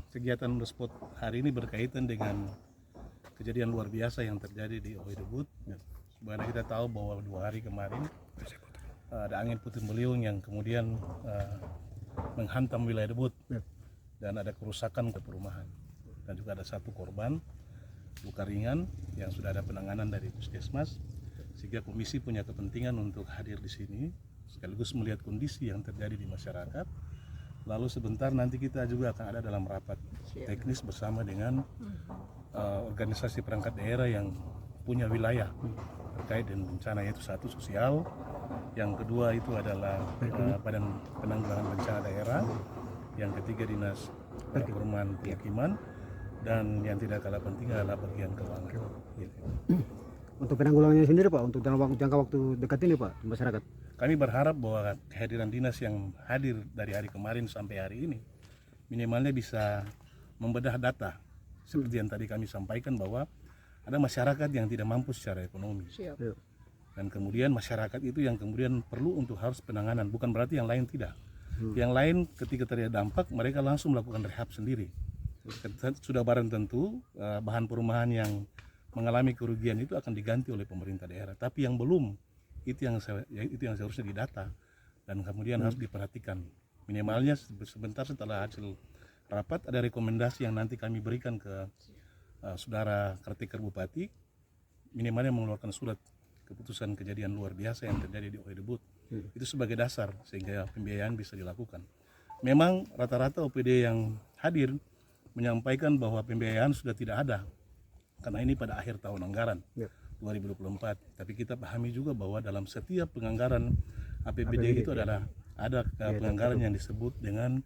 Kegiatan on the spot hari ini berkaitan dengan kejadian luar biasa yang terjadi di Ohoi Debut. Sebagaimana kita tahu bahwa 2 hari kemarin ada angin puting beliung yang kemudian menghantam wilayah Debut dan ada kerusakan ke perumahan, dan juga ada 1 korban luka ringan yang sudah ada penanganan dari Puskesmas, sehingga komisi punya kepentingan untuk hadir di sini sekaligus melihat kondisi yang terjadi di masyarakat. Lalu sebentar nanti kita juga akan ada dalam rapat teknis bersama dengan organisasi perangkat daerah yang punya wilayah terkait dengan bencana, yaitu 1 sosial, yang kedua itu adalah Badan Penanggulangan Bencana Daerah, yang ketiga Dinas Perumahan Pemukiman, dan yang tidak kalah penting adalah bagian keuangan. Untuk penanggulangannya sendiri Pak, untuk dalam jangka waktu dekat ini Pak, masyarakat? Kami berharap bahwa kehadiran dinas yang hadir dari hari kemarin sampai hari ini minimalnya bisa membedah data seperti yang tadi kami sampaikan, bahwa ada masyarakat yang tidak mampu secara ekonomi. Dan kemudian masyarakat itu yang kemudian perlu untuk harus penanganan, bukan berarti yang lain tidak. Yang lain ketika terjadi dampak mereka langsung melakukan rehab sendiri. Sudah barang tentu bahan perumahan yang mengalami kerugian itu akan diganti oleh pemerintah daerah, tapi yang belum itu yang seharusnya didata dan kemudian harus diperhatikan. Minimalnya sebentar setelah hasil rapat ada rekomendasi yang nanti kami berikan ke saudara caretaker bupati, minimalnya mengeluarkan surat keputusan kejadian luar biasa yang terjadi di Ohoi Debut. Itu sebagai dasar sehingga pembiayaan bisa dilakukan. Memang rata-rata OPD yang hadir menyampaikan bahwa pembiayaan sudah tidak ada karena ini pada akhir tahun anggaran 2024. Tapi kita pahami juga bahwa dalam setiap penganggaran APBD itu adalah ada penganggaran yang disebut dengan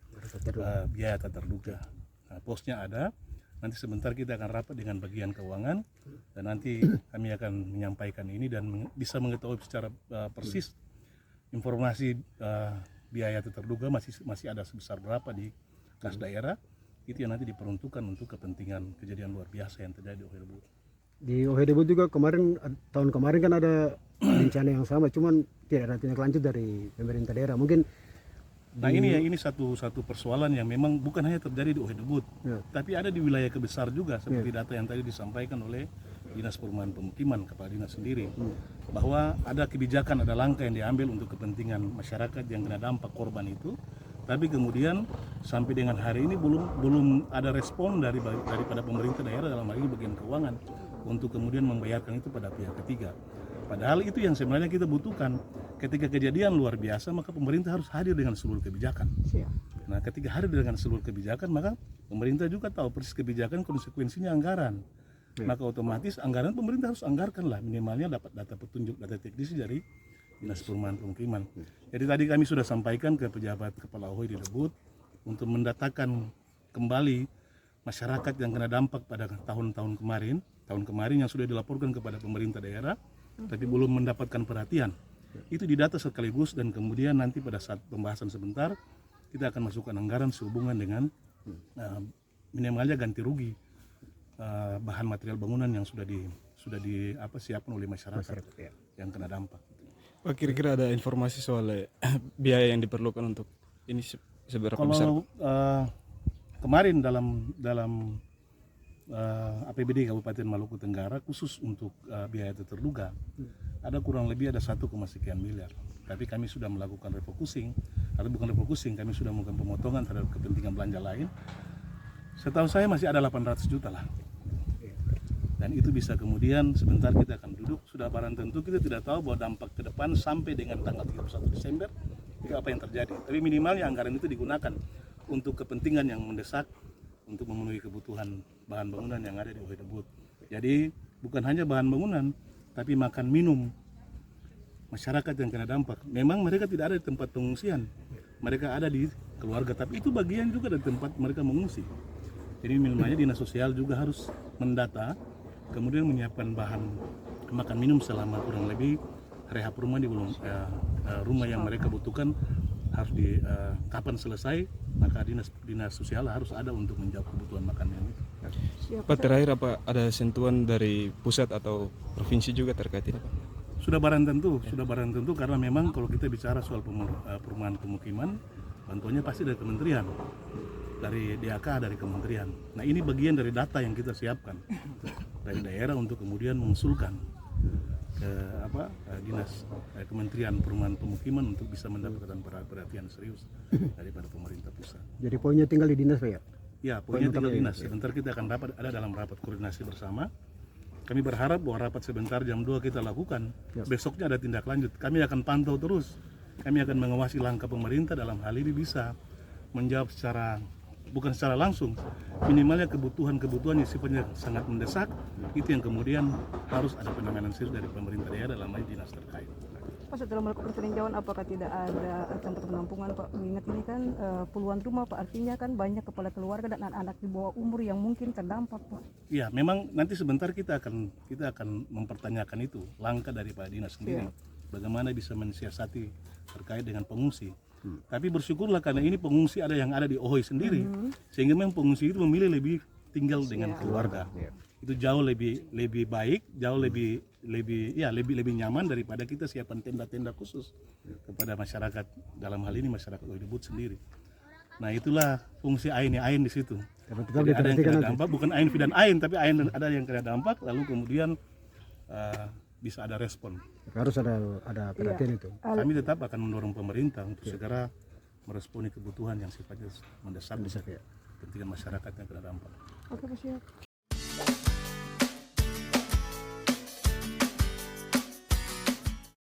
biaya tak terduga. Nah, posnya ada. Nanti sebentar kita akan rapat dengan bagian keuangan dan nanti kami akan menyampaikan ini dan bisa mengetahui secara persis informasi biaya tak terduga masih ada sebesar berapa di kas daerah. Itu yang nanti diperuntukkan untuk kepentingan kejadian luar biasa yang terjadi di Ohoi Debut. Di Ohoi Debut juga tahun kemarin kan ada bencana yang sama, cuman tidak ada tindak lanjut dari pemerintah daerah. Mungkin nah ini satu persoalan yang memang bukan hanya terjadi di Ohoi Debut, tapi ada di wilayah kebesar juga seperti data yang tadi disampaikan oleh Dinas Perumahan Pemukiman, Kepala Dinas sendiri, bahwa ada kebijakan, ada langkah yang diambil untuk kepentingan masyarakat yang kena dampak korban itu. Tapi kemudian sampai dengan hari ini belum ada respon daripada pemerintah daerah, dalam hal ini bagian keuangan, untuk kemudian membayarkan itu pada pihak ketiga. Padahal itu yang sebenarnya kita butuhkan. Ketika kejadian luar biasa, maka pemerintah harus hadir dengan seluruh kebijakan. Nah, ketika hadir dengan seluruh kebijakan, maka pemerintah juga tahu persis kebijakan, konsekuensinya anggaran. Maka otomatis anggaran pemerintah harus anggarkanlah, minimalnya dapat data petunjuk, data teknis dari Dinas Perumahan Pemukiman. Jadi tadi kami sudah sampaikan ke pejabat kepala Ohoi di Debut untuk mendatakan kembali masyarakat yang kena dampak pada tahun kemarin yang sudah dilaporkan kepada pemerintah daerah tapi belum mendapatkan perhatian. Itu didata sekaligus dan kemudian nanti pada saat pembahasan sebentar kita akan masukkan anggaran sehubungan dengan minimalnya ganti rugi bahan material bangunan yang sudah disiapkan oleh masyarakat yang kena dampak. Pak, kira-kira ada informasi soal biaya yang diperlukan untuk ini seberapa besar? Kalau kemarin dalam APBD Kabupaten Maluku Tenggara khusus untuk biaya tak terduga ada kurang lebih ada 1, sekian miliar. Tapi kami sudah melakukan refocusing, atau bukan refocusing, kami sudah melakukan pemotongan terhadap kepentingan belanja lain. Setahu saya masih ada 800 juta lah. Dan itu bisa kemudian sebentar kita akan duduk, sudah barang tentu kita tidak tahu bahwa dampak ke depan sampai dengan tanggal 31 Desember itu apa yang terjadi. Tapi minimalnya anggaran itu digunakan untuk kepentingan yang mendesak untuk memenuhi kebutuhan bahan bangunan yang ada di Ohoi Debut. Jadi bukan hanya bahan bangunan, tapi makan minum masyarakat yang kena dampak. Memang mereka tidak ada di tempat pengungsian, mereka ada di keluarga, tapi itu bagian juga dari tempat mereka mengungsi. Jadi minimalnya Dinas Sosial juga harus mendata, kemudian menyiapkan bahan makan minum selama kurang lebih rehab rumah di rumah yang mereka butuhkan harus kapan selesai, maka dinas sosial harus ada untuk menjawab kebutuhan makan minum itu. Pak, terakhir apa ada sentuhan dari pusat atau provinsi juga terkait ini, Pak? Sudah barang tentu karena memang kalau kita bicara soal perumahan pemukiman, bantuannya pasti dari kementerian. dari DAK, dari kementerian. Nah ini bagian dari data yang kita siapkan dari daerah untuk kemudian mengusulkan ke dinas Kementerian Perumahan Pemukiman untuk bisa mendapatkan perhatian serius daripada pemerintah pusat. Jadi poinnya tinggal di dinas Pak ya? Ya, poinnya tinggal dinas. Sebentar kita akan ada dalam rapat koordinasi bersama. Kami berharap bahwa rapat sebentar jam 2 kita lakukan. Besoknya ada tindak lanjut. Kami akan pantau terus. Kami akan mengawasi langkah pemerintah dalam hal ini bisa menjawab bukan secara langsung, minimalnya kebutuhan yang sifatnya sangat mendesak, itu yang kemudian harus ada penanganan serius dari pemerintah daerah dalam hal dinas terkait. Pak, setelah melakukan peninjauan apakah tidak ada tempat penampungan Pak? Mengingat ini kan puluhan rumah Pak, artinya kan banyak kepala keluarga dan anak-anak di bawah umur yang mungkin terdampak Pak. Ya, memang nanti sebentar kita akan mempertanyakan itu langkah dari Pak Dinas sendiri, bagaimana bisa mensiasati terkait dengan pengungsi. Tapi bersyukurlah karena ini pengungsi ada di Ohoi sendiri, sehingga memang pengungsi itu memilih lebih tinggal dengan keluarga. Itu jauh lebih baik, jauh lebih nyaman daripada kita siapkan tenda-tenda khusus kepada masyarakat, dalam hal ini masyarakat Ohidebut sendiri. Nah itulah fungsi ain di situ. Jadi ada yang kena dampak, bukan ain dan ain, tapi ain ada yang kena dampak, lalu kemudian bisa ada respon. Harus ada perhatian itu. Kami tetap akan mendorong pemerintah untuk segera meresponi kebutuhan yang sifatnya mendesak kepentingan masyarakat yang kena dampak. Oke Pak, siap.